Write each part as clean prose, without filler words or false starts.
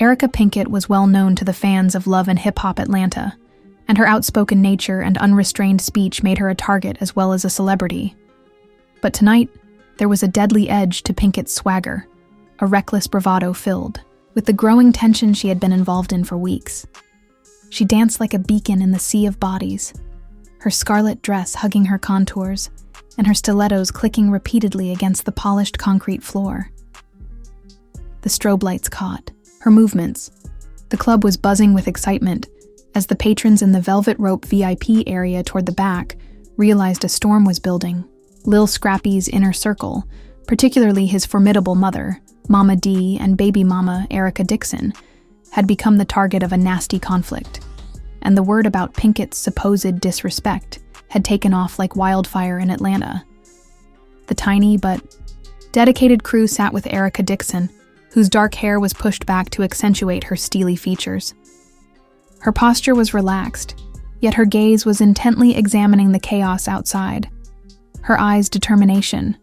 Erica Pinkett was well known to the fans of love and hip-hop Atlanta, and her outspoken nature and unrestrained speech made her a target as well as a celebrity. But tonight, there was a deadly edge to Pinkett's swagger, a reckless bravado filled with the growing tension she had been involved in for weeks. She danced like a beacon in the sea of bodies, her scarlet dress hugging her contours, and her stilettos clicking repeatedly against the polished concrete floor. The strobe lights caught her movements. The club was buzzing with excitement as the patrons in the velvet rope VIP area toward the back realized a storm was building. Lil Scrappy's inner circle, particularly his formidable mother, Mama D, and baby mama Erica Dixon, had become the target of a nasty conflict, and the word about Pinkett's supposed disrespect had taken off like wildfire in Atlanta. The tiny but dedicated crew sat with Erica Dixon, whose dark hair was pushed back to accentuate her steely features. Her posture was relaxed, yet her gaze was intently examining the chaos outside, her eyes determination.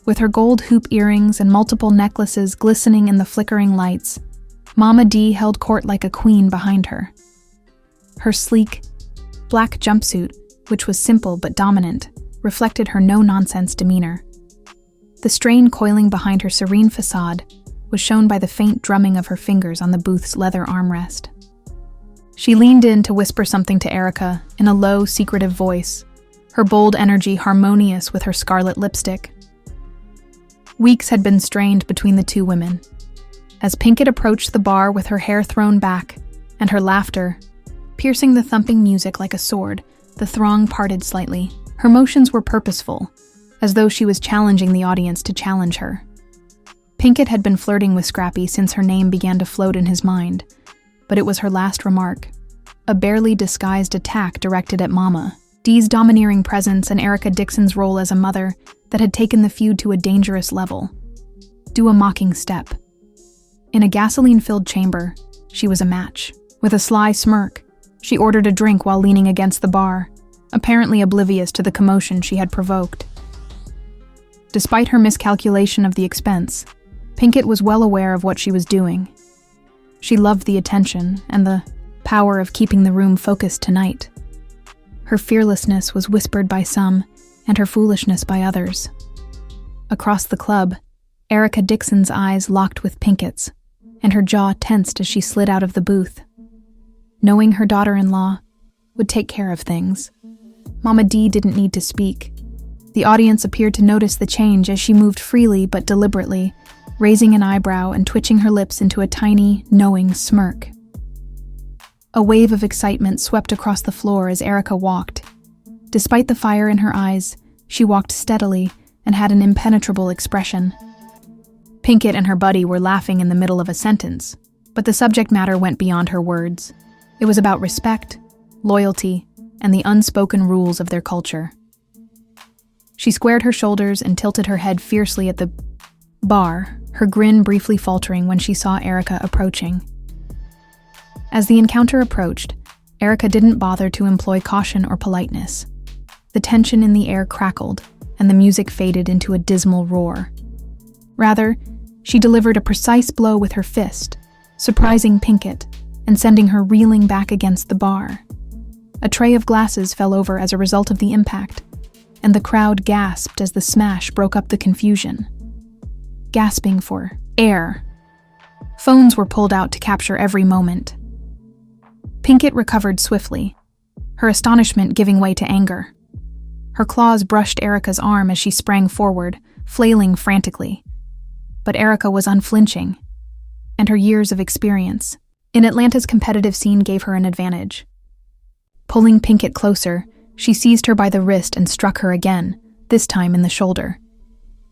With her gold hoop earrings and multiple necklaces glistening in the flickering lights, Mama D held court like a queen behind her. Her sleek, black jumpsuit, which was simple but dominant, reflected her no-nonsense demeanor. The strain coiling behind her serene facade was shown by the faint drumming of her fingers on the booth's leather armrest. She leaned in to whisper something to Erica in a low, secretive voice, her bold energy harmonious with her scarlet lipstick. Weeks had been strained between the two women. As Pinkett approached the bar with her hair thrown back and her laughter piercing the thumping music like a sword, the throng parted slightly. Her motions were purposeful, as though she was challenging the audience to challenge her. Pinkett had been flirting with Scrappy since her name began to float in his mind, but it was her last remark, a barely disguised attack directed at Mama D's domineering presence and Erica Dixon's role as a mother that had taken the feud to a dangerous level. Do a mocking step. In a gasoline-filled chamber, she was a match. With a sly smirk, she ordered a drink while leaning against the bar, apparently oblivious to the commotion she had provoked. Despite her miscalculation of the expense, Pinkett was well aware of what she was doing. She loved the attention and the power of keeping the room focused tonight. Her fearlessness was whispered by some, and her foolishness by others. Across the club, Erica Dixon's eyes locked with Pinkett's, and her jaw tensed as she slid out of the booth. Knowing her daughter-in-law would take care of things, Mama D didn't need to speak. The audience appeared to notice the change as she moved freely but deliberately, raising an eyebrow and twitching her lips into a tiny, knowing smirk. A wave of excitement swept across the floor as Erica walked. Despite the fire in her eyes, she walked steadily and had an impenetrable expression. Pinkett and her buddy were laughing in the middle of a sentence, but the subject matter went beyond her words. It was about respect, loyalty, and the unspoken rules of their culture. She squared her shoulders and tilted her head fiercely at the bar, her grin briefly faltering when she saw Erica approaching. As the encounter approached, Erica didn't bother to employ caution or politeness. The tension in the air crackled, and the music faded into a dismal roar. Rather, she delivered a precise blow with her fist, surprising Pinkett and sending her reeling back against the bar. A tray of glasses fell over as a result of the impact, and the crowd gasped as the smash broke up the confusion. Gasping for air. Phones were pulled out to capture every moment. Pinkett recovered swiftly, her astonishment giving way to anger. Her claws brushed Erica's arm as she sprang forward, flailing frantically. But Erica was unflinching, and her years of experience in Atlanta's competitive scene gave her an advantage. Pulling Pinkett closer, she seized her by the wrist and struck her again, this time in the shoulder.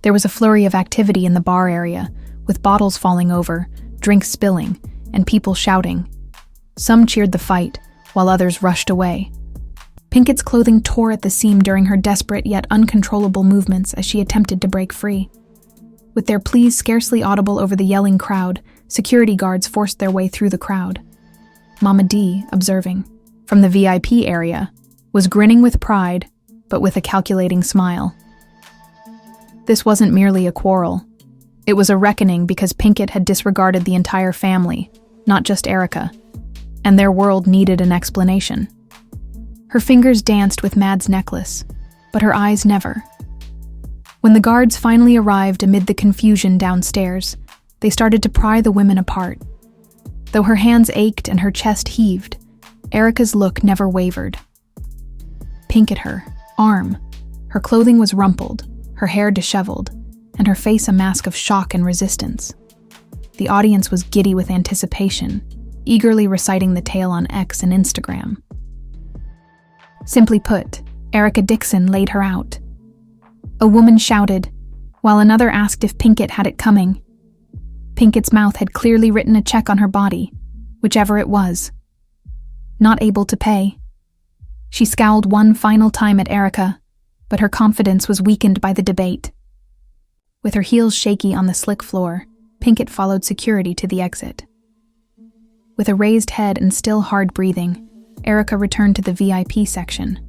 There was a flurry of activity in the bar area, with bottles falling over, drinks spilling, and people shouting. Some cheered the fight, while others rushed away. Pinkett's clothing tore at the seam during her desperate yet uncontrollable movements as she attempted to break free. With their pleas scarcely audible over the yelling crowd, security guards forced their way through the crowd. Mama D, observing from the VIP area, was grinning with pride, but with a calculating smile. This wasn't merely a quarrel. It was a reckoning because Pinkett had disregarded the entire family, not just Erica, and their world needed an explanation. Her fingers danced with Mad's necklace, but her eyes never. When the guards finally arrived amid the confusion downstairs, they started to pry the women apart. Though her hands ached and her chest heaved, Erica's look never wavered. Pinkett her arm. Her clothing was rumpled, her hair disheveled, and her face a mask of shock and resistance. The audience was giddy with anticipation, eagerly reciting the tale on X and Instagram. Simply put, Erica Dixon laid her out. A woman shouted, while another asked if Pinkett had it coming. Pinkett's mouth had clearly written a check on her body, whichever it was. Not able to pay. She scowled one final time at Erica, but her confidence was weakened by the debate. With her heels shaky on the slick floor, Pinkett followed security to the exit. With a raised head and still hard breathing, Erica returned to the VIP section.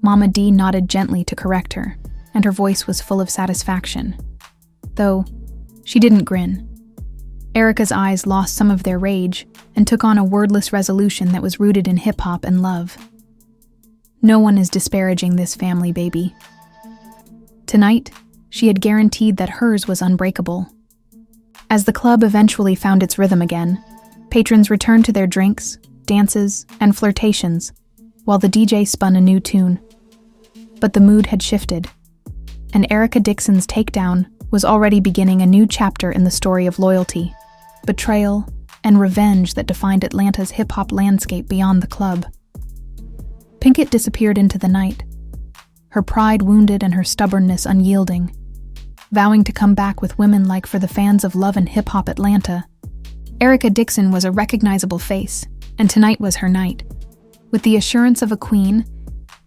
Mama D nodded gently to correct her, and her voice was full of satisfaction. Though, she didn't grin. Erica's eyes lost some of their rage and took on a wordless resolution that was rooted in hip-hop and love. No one is disparaging this family, baby. Tonight, she had guaranteed that hers was unbreakable. As the club eventually found its rhythm again, patrons returned to their drinks, dances, and flirtations, while the DJ spun a new tune. But the mood had shifted, and Erica Dixon's takedown was already beginning a new chapter in the story of loyalty, betrayal, and revenge that defined Atlanta's hip-hop landscape beyond the club. Pinkett disappeared into the night, her pride wounded and her stubbornness unyielding, vowing to come back with women like for the fans of love and hip-hop Atlanta. Erica Dixon was a recognizable face, and tonight was her night. With the assurance of a queen,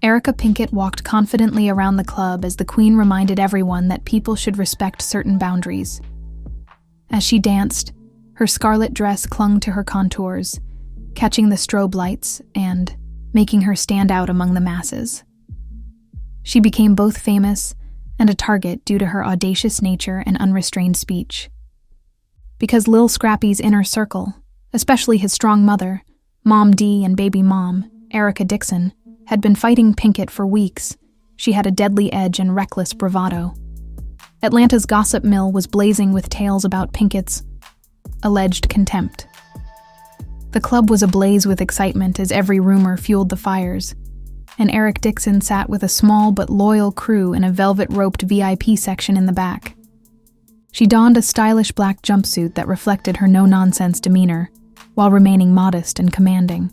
Erica Pinkett walked confidently around the club as the queen reminded everyone that people should respect certain boundaries. As she danced, her scarlet dress clung to her contours, catching the strobe lights and making her stand out among the masses. She became both famous and a target due to her audacious nature and unrestrained speech. Because Lil Scrappy's inner circle, especially his strong mother, Mom D and baby mom, Erica Dixon, had been fighting Pinkett for weeks, she had a deadly edge and reckless bravado. Atlanta's gossip mill was blazing with tales about Pinkett's alleged contempt. The club was ablaze with excitement as every rumor fueled the fires, and Eric Dixon sat with a small but loyal crew in a velvet-roped VIP section in the back. She donned a stylish black jumpsuit that reflected her no-nonsense demeanor, while remaining modest and commanding.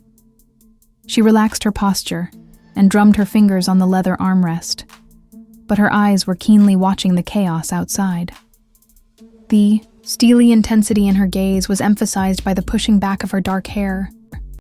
She relaxed her posture and drummed her fingers on the leather armrest, but her eyes were keenly watching the chaos outside. The steely intensity in her gaze was emphasized by the pushing back of her dark hair